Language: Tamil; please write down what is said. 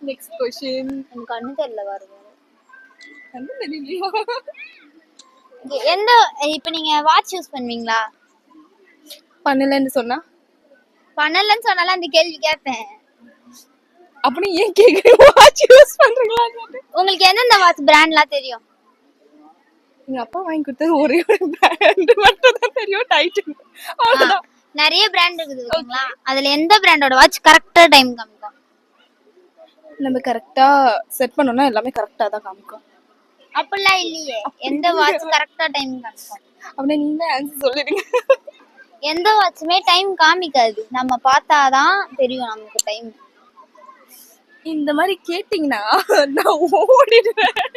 Next question. எனக்கு கண்ணு தெரியல பாருங்க. கண்ணு தெரியலையா? எந்த இப்ப நீங்க வாட்ச் யூஸ் பண்ணுவீங்களா? பண்ணலன்னு சொன்னா பண்ணலன்னு சொன்னால அந்த கேள்வி கேட்பேன். அப்படி ஏன் கேக்குறீங்க? வாட்ச் யூஸ் பண்றீங்களா? உங்களுக்கு எந்தெந்த வாட்ச் பிராண்ட்லாம் தெரியும்? எங்க அப்பா வாங்கி கொடுத்தது ஒரே ஒரு பிராண்ட் மட்டும் தான் தெரியும், டைட்டன். அவ்வளவுதான். நிறைய பிராண்ட் இருக்குது ஓகேங்களா? அதுல எந்த பிராண்டோட வாட்ச் கரெக்ட்டா டைம் காமிக்கும்? நம்ம கரெக்ட்டா செட் பண்ணோம்னா எல்லாமே கரெக்ட்டா தான் காமிக்கும். அப்படிலாம் இல்லையே. எந்த வாட்ச் கரெக்ட்டா டைம் காமிக்கும்? அப்படியே நீங்களே ஆன்சர் சொல்லிடுங்க. எந்த வாட்சுமே டைம் காமிக்காது. நம்ம பார்த்தாதான் தெரியும் நமக்கு டைம். இந்த மாதிரி கேட்டிங்கன்னா நான் ஓடிடுவேன்.